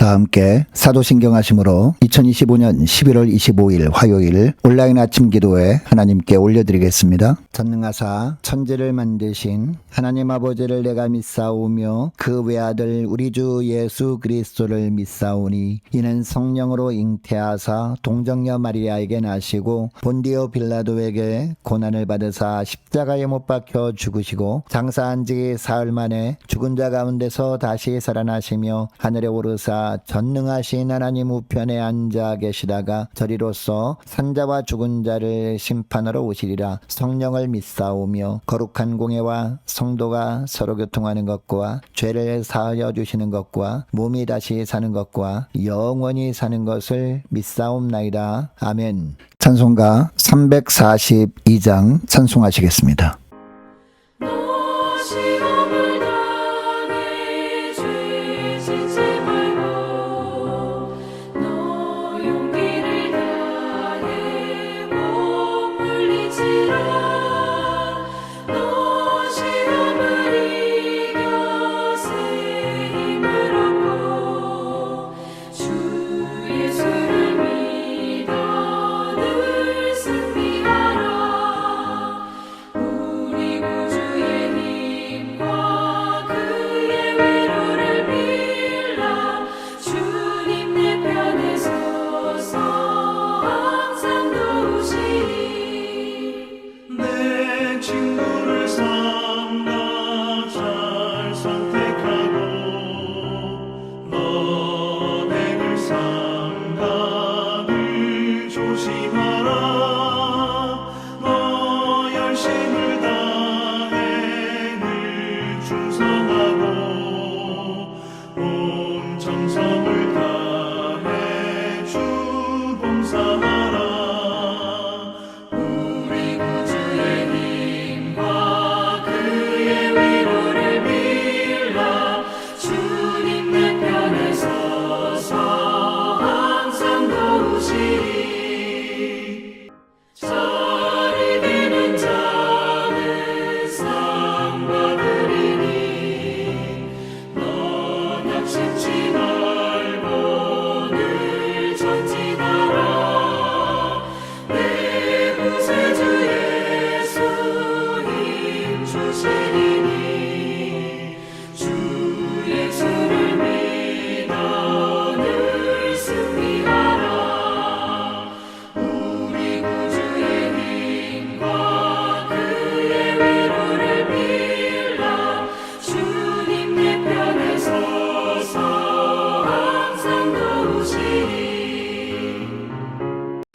다 함께 사도신경하심으로 2025년 11월 25일 화요일 온라인 아침 기도회 하나님께 올려드리겠습니다. 전능하사 천지를 만드신 하나님 아버지를 내가 믿사오며 그 외아들 우리 주 예수 그리스도를 믿사오니 이는 성령으로 잉태하사 동정녀 마리아에게 나시고 본디오 빌라도에게 고난을 받으사 십자가에 못 박혀 죽으시고 장사한 지 사흘 만에 죽은 자 가운데서 다시 살아나시며 하늘에 오르사 전능하신 하나님 우편에 앉아 계시다가 저리로서 산자와 죽은 자를 심판하러 오시리라. 성령을 믿사오며 거룩한 공예와 성도가 서로 교통하는 것과 죄를 사하여 주시는 것과 몸이 다시 사는 것과 영원히 사는 것을 믿사옵나이다. 아멘. 찬송가 342장 찬송하시겠습니다.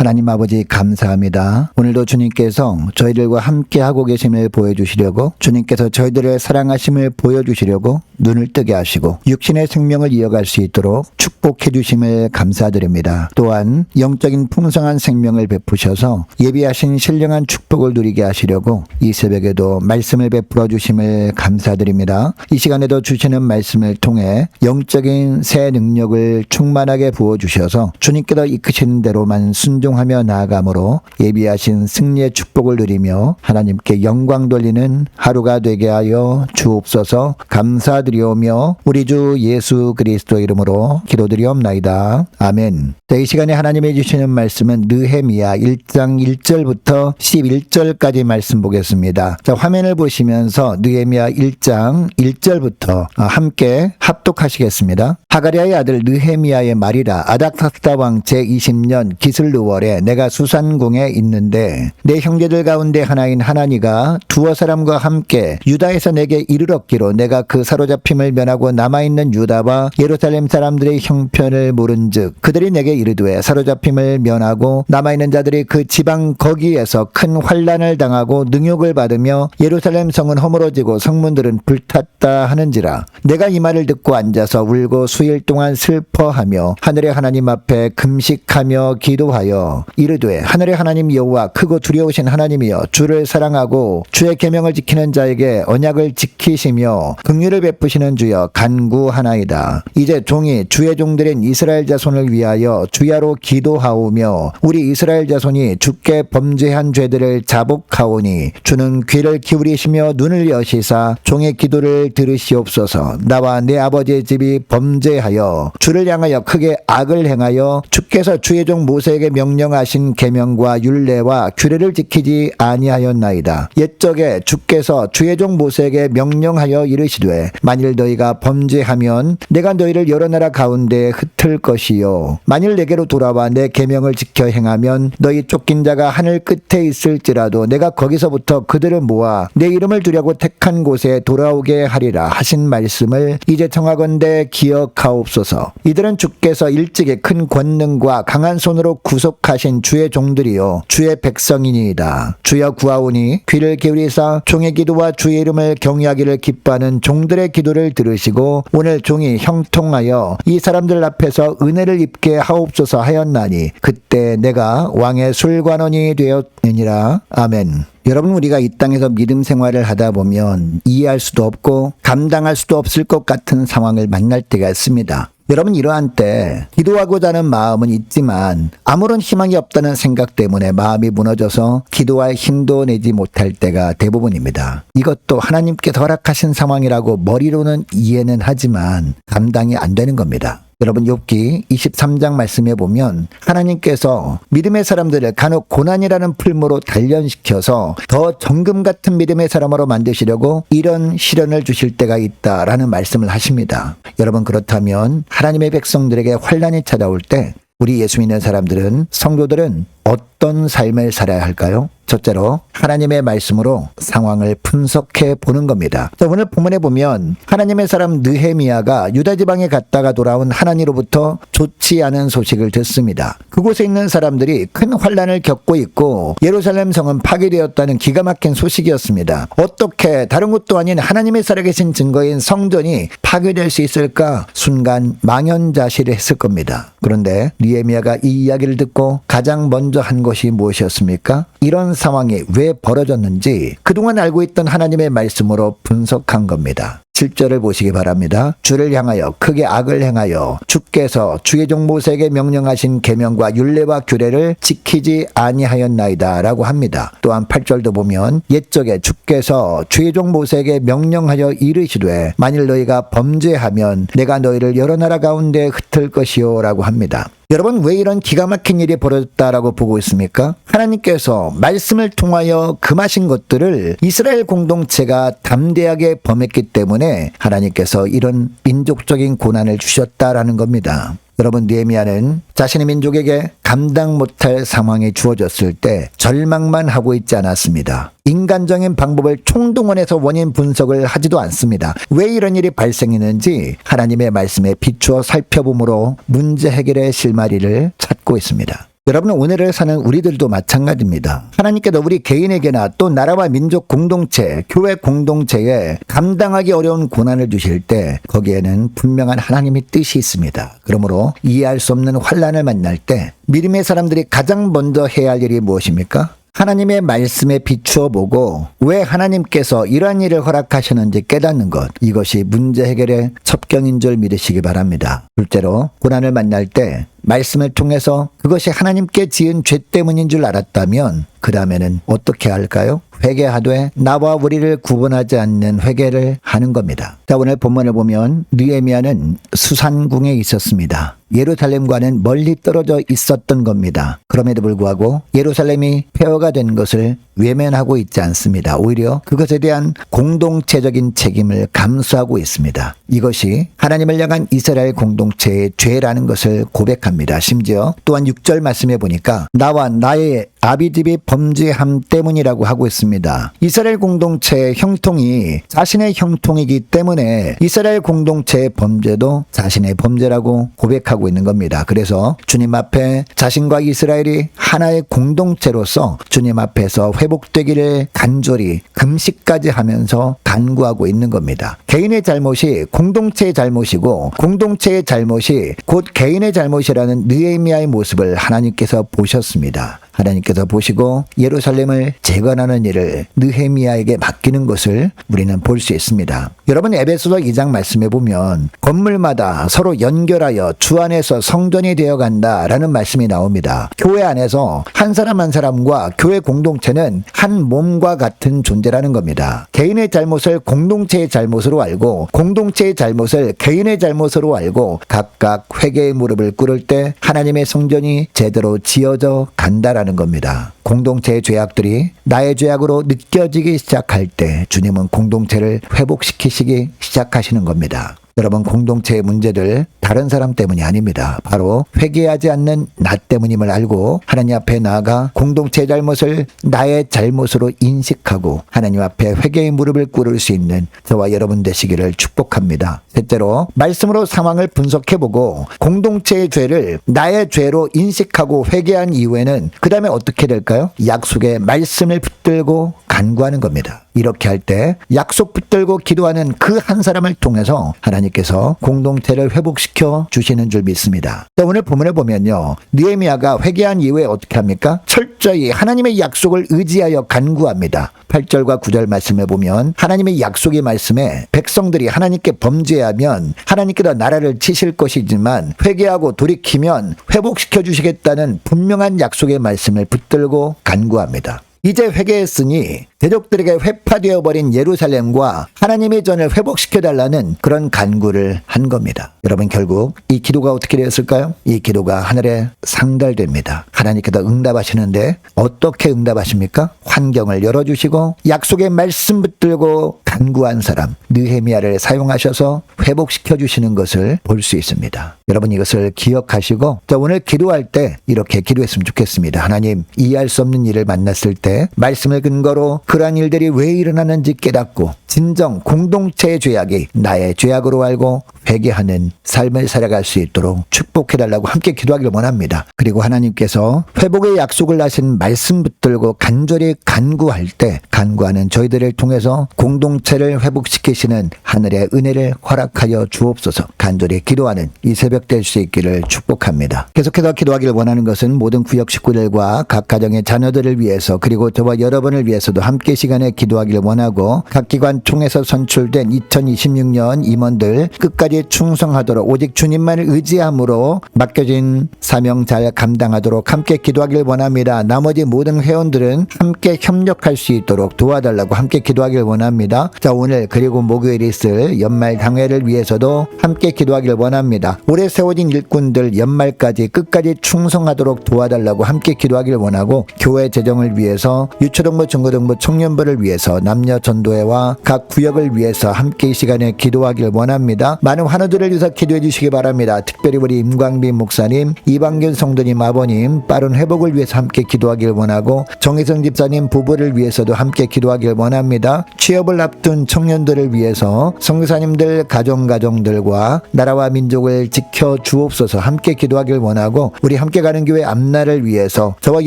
하나님 아버지 감사합니다. 오늘도 주님께서 저희들과 함께하고 계심을 보여주시려고, 주님께서 저희들의 사랑하심을 보여주시려고 눈을 뜨게 하시고 육신의 생명을 이어갈 수 있도록 축복해 주심을 감사드립니다. 또한 영적인 풍성한 생명을 베푸셔서 예비하신 신령한 축복을 누리게 하시려고 이 새벽에도 말씀을 베풀어 주심을 감사드립니다. 이 시간에도 주시는 말씀을 통해 영적인 새 능력을 충만하게 부어주셔서 주님께서 이끄시는 대로만 순종하며 나아감으로 예비하신 승리의 축복을 누리며 하나님께 영광 돌리는 하루가 되게 하여 주옵소서. 감사드리오며 우리 주 예수 그리스도 이름으로 기도드리옵나이다. 아멘. 자, 이 시간에 하나님이 주시는 말씀은 느헤미야 1장 1절부터 11절까지 말씀 보겠습니다. 자, 화면을 보시면서 느헤미야 1장 1절부터 함께 합독하시겠습니다. 하가랴의 아들 느헤미야의 말이라. 아닥사스다 왕 제20년 기슬루월에 내가 수산궁에 있는데 내 형제들 가운데 하나인 하나니가 두어 사람과 함께 유다에서 내게 이르렀기로 내가 그 사로잡힘을 면하고 남아있는 유다와 예루살렘 사람들의 형편을 물은즉 그들이 내게 이르되 사로잡힘을 면하고 남아있는 자들이 그 지방 거기에서 큰 환난을 당하고 능욕을 받으며 예루살렘 성은 허물어지고 성문들은 불탔다 하는지라. 내가 이 말을 듣고 앉아서 울고 수일 동안 슬퍼하며 하늘의 하나님 앞에 금식하며 기도하여 기도하여 이르되 하늘의 하나님 여호와 크고 두려우신 하나님이여 주를 사랑하고 주의 계명을 지키는 자에게 언약을 지키시며 긍휼을 베푸시는 주여 간구하나이다. 이제 종이 주의 종들인 이스라엘 자손을 위하여 주야로 기도하오며 우리 이스라엘 자손이 주께 범죄한 죄들을 자복하오니 주는 귀를 기울이시며 눈을 여시사 종의 기도를 들으시옵소서. 나와 내 아버지의 집이 범죄하여 주를 향하여 크게 악을 행하여 주께서 주의 종 모세에게 명령하신 계명과 율례와 규례를 지키지 아니하였나이다. 옛적에 주께서 주의 종 모세에게 명령하여 이르시되 만일 너희가 범죄하면 내가 너희를 여러 나라 가운데 흩을 것이요 만일 내게로 돌아와 내 계명을 지켜 행하면 너희 쫓긴 자가 하늘 끝에 있을지라도 내가 거기서부터 그들을 모아 내 이름을 두려고 택한 곳에 돌아오게 하리라 하신 말씀을 이제 청하건대 기억하옵소서. 이들은 주께서 일찍이 큰 권능과 강한 손으로 구속하신 주의 종들이요 주의 백성이니이다. 주여 구하오니 귀를 기울이사 종의 기도와 주의 이름을 경외하기를 기뻐하는 종들의 기도를 들으시고 오늘 종이 형통하여 이 사람들 앞에서 은혜를 입게 하옵소서 하였나니 그때 내가 왕의 술관원이 되었느니라. 아멘. 여러분, 우리가 이 땅에서 믿음 생활을 하다 보면 이해할 수도 없고 감당할 수도 없을 것 같은 상황을 만날 때가 있습니다. 여러분, 이러한 때 기도하고자 하는 마음은 있지만 아무런 희망이 없다는 생각 때문에 마음이 무너져서 기도할 힘도 내지 못할 때가 대부분입니다. 이것도 하나님께서 허락하신 상황이라고 머리로는 이해는 하지만 감당이 안 되는 겁니다. 여러분, 욥기 23장 말씀에 보면 하나님께서 믿음의 사람들을 간혹 고난이라는 풀무로 단련시켜서 더 정금 같은 믿음의 사람으로 만드시려고 이런 시련을 주실 때가 있다라는 말씀을 하십니다. 여러분, 그렇다면 하나님의 백성들에게 환난이 찾아올 때 우리 예수 믿는 사람들은, 성도들은 어떤 삶을 살아야 할까요? 첫째로 하나님의 말씀으로 상황을 분석해 보는 겁니다. 자, 오늘 본문에 보면 하나님의 사람 느헤미야가 유다 지방에 갔다가 돌아온 하나님으로부터 좋지 않은 소식을 듣습니다. 그곳에 있는 사람들이 큰 환난을 겪고 있고 예루살렘 성은 파괴되었다는 기가 막힌 소식이었습니다. 어떻게 다른 곳도 아닌 하나님의 살아계신 증거인 성전이 파괴될 수 있을까? 순간 망연자실을 했을 겁니다. 그런데 느헤미야가 이 이야기를 듣고 가장 먼저 한 것이 무엇이었습니까? 이런 상황이 왜 벌어졌는지 그동안 알고 있던 하나님의 말씀으로 분석한 겁니다. 7절을 보시기 바랍니다. 주를 향하여 크게 악을 행하여 주께서 주의 종 모세에게 명령하신 계명과 율례와 규례를 지키지 아니하였나이다 라고 합니다. 또한 8절도 보면 옛적에 주께서 주의 종 모세에게 명령하여 이르시되 만일 너희가 범죄하면 내가 너희를 여러 나라 가운데 흩을 것이요 라고 합니다. 여러분, 왜 이런 기가 막힌 일이 벌어졌다라고 보고 있습니까? 하나님께서 말씀을 통하여 금하신 것들을 이스라엘 공동체가 담대하게 범했기 때문에 하나님께서 이런 민족적인 고난을 주셨다라는 겁니다. 여러분, 느헤미야는 자신의 민족에게 감당 못할 상황이 주어졌을 때 절망만 하고 있지 않았습니다. 인간적인 방법을 총동원해서 원인 분석을 하지도 않습니다. 왜 이런 일이 발생했는지 하나님의 말씀에 비추어 살펴봄으로 문제 해결의 실마리를 찾고 있습니다. 여러분, 오늘을 사는 우리들도 마찬가지입니다. 하나님께서 우리 개인에게나 또 나라와 민족 공동체, 교회 공동체에 감당하기 어려운 고난을 주실 때 거기에는 분명한 하나님의 뜻이 있습니다. 그러므로 이해할 수 없는 환난을 만날 때 믿음의 사람들이 가장 먼저 해야 할 일이 무엇입니까? 하나님의 말씀에 비추어 보고 왜 하나님께서 이러한 일을 허락하셨는지 깨닫는 것, 이것이 문제 해결의 첩경인 줄 믿으시기 바랍니다. 둘째로, 고난을 만날 때 말씀을 통해서 그것이 하나님께 지은 죄 때문인 줄 알았다면 그 다음에는 어떻게 할까요? 회개하되 나와 우리를 구분하지 않는 회개를 하는 겁니다. 자, 오늘 본문을 보면 느헤미야는 수산궁에 있었습니다. 예루살렘과는 멀리 떨어져 있었던 겁니다. 그럼에도 불구하고 예루살렘이 폐허가 된 것을 외면하고 있지 않습니다. 오히려 그것에 대한 공동체적인 책임을 감수하고 있습니다. 이것이 하나님을 향한 이스라엘 공동체의 죄라는 것을 고백합니다. 심지어 또한 6절 말씀해 보니까 나와 나의 아비집이 범죄함 때문이라고 하고 있습니다. 이스라엘 공동체의 형통이 자신의 형통이기 때문에 이스라엘 공동체의 범죄도 자신의 범죄라고 고백하고 회복하고 있는 겁니다. 그래서 주님 앞에 자신과 이스라엘이 하나의 공동체로서 주님 앞에서 회복되기를 간절히 금식까지 하면서 간구하고 있는 겁니다. 개인의 잘못이 공동체의 잘못이고 공동체의 잘못이 곧 개인의 잘못이라는 느헤미야의 모습을 하나님께서 보셨습니다. 하나님께서 보시고 예루살렘을 재건하는 일을 느헤미야에게 맡기는 것을 우리는 볼 수 있습니다. 여러분, 에베소서 2장 말씀해 보면 건물마다 서로 연결하여 주 안에서 성전이 되어 간다라는 말씀이 나옵니다. 교회 안에서 한 사람 한 사람과 교회 공동체는 한 몸과 같은 존재라는 겁니다. 개인의 잘못을 공동체의 잘못으로 알고 공동체의 잘못을 개인의 잘못으로 알고 각각 회개의 무릎을 꿇을 때 하나님의 성전이 제대로 지어져 간다라는 겁니다. 공동체의 죄악들이 나의 죄악으로 느껴지기 시작할 때 주님은 공동체를 회복시키시기 시작하시는 겁니다. 여러분, 공동체의 문제들 다른 사람 때문이 아닙니다. 바로 회개하지 않는 나 때문임을 알고 하나님 앞에 나아가 공동체의 잘못을 나의 잘못으로 인식하고 하나님 앞에 회개의 무릎을 꿇을 수 있는 저와 여러분 되시기를 축복합니다. 셋째로, 말씀으로 상황을 분석해보고 공동체의 죄를 나의 죄로 인식하고 회개한 이후에는 그 다음에 어떻게 될까요? 약속의 말씀을 붙들고 간구하는 겁니다. 이렇게 할 때 약속 붙들고 기도하는 그 한 사람을 통해서 하나님께서 공동체를 회복시켜 주시는 줄 믿습니다. 오늘 본문에 보면요, 느헤미야가 회개한 이후에 어떻게 합니까? 철저히 하나님의 약속을 의지하여 간구합니다. 8절과 9절 말씀에 보면 하나님의 약속의 말씀에 백성들이 하나님께 범죄하면 하나님께서 나라를 치실 것이지만 회개하고 돌이키면 회복시켜 주시겠다는 분명한 약속의 말씀을 붙들고 간구합니다. 이제 회개했으니 대적들에게 회파되어 버린 예루살렘과 하나님의 전을 회복시켜달라는 그런 간구를 한 겁니다. 여러분, 결국 이 기도가 어떻게 되었을까요? 이 기도가 하늘에 상달됩니다. 하나님께서 응답하시는데 어떻게 응답하십니까? 환경을 열어주시고 약속의 말씀 붙들고 간구한 사람 느헤미야를 사용하셔서 회복시켜 주시는 것을 볼 수 있습니다. 여러분, 이것을 기억하시고 오늘 기도할 때 이렇게 기도했으면 좋겠습니다. 하나님, 이해할 수 없는 일을 만났을 때 말씀을 근거로 그러한 일들이 왜 일어나는지 깨닫고 진정 공동체의 죄악이 나의 죄악으로 알고 회개하는 삶을 살아갈 수 있도록 축복해달라고 함께 기도하기를 원합니다. 그리고 하나님께서 회복의 약속을 하신 말씀 붙들고 간절히 간구할 때 간구하는 저희들을 통해서 공동체를 회복시키시는 하늘의 은혜를 허락하여 주옵소서. 간절히 기도하는 이 새벽 될 수 있기를 축복합니다. 계속해서 기도하기를 원하는 것은 모든 구역 식구들과 각 가정의 자녀들을 위해서 그리고 저와 여러분을 위해서도 함께 시간에 기도하기를 원하고 각 기관 통해서 선출된 2026년 임원들 끝까지 충성하도록 오직 주님만을 의지함으로 맡겨진 사명 잘 감당하도록 함께 기도하길 원합니다. 나머지 모든 회원들은 함께 협력할 수 있도록 도와달라고 함께 기도하길 원합니다. 자, 오늘 그리고 목요일 있을 연말 당회를 위해서도 함께 기도하길 원합니다. 올해 세워진 일꾼들 연말까지 끝까지 충성하도록 도와달라고 함께 기도하길 원하고 교회 재정을 위해서 유초등부 중고등부 청년부를 위해서 남녀 전도회와 각 구역을 위해서 함께 이 시간에 기도하길 원합니다. 많은 환우들을 위해서 기도해 주시기 바랍니다. 특별히 우리 임광빈 목사님, 이방균 성도님 아버님 빠른 회복을 위해서 함께 기도하길 원하고 정혜성 집사님 부부를 위해서도 함께 기도하길 원합니다. 취업을 앞둔 청년들을 위해서 선교사님들 가정들과 나라와 민족을 지켜 주옵소서 함께 기도하길 원하고 우리 함께 가는 교회 앞날을 위해서 저와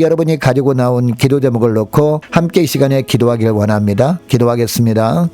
여러분이 가지고 나온 기도 제목을 놓고 함께 이 시간에 기도하길 원합니다. 기도하겠습니다.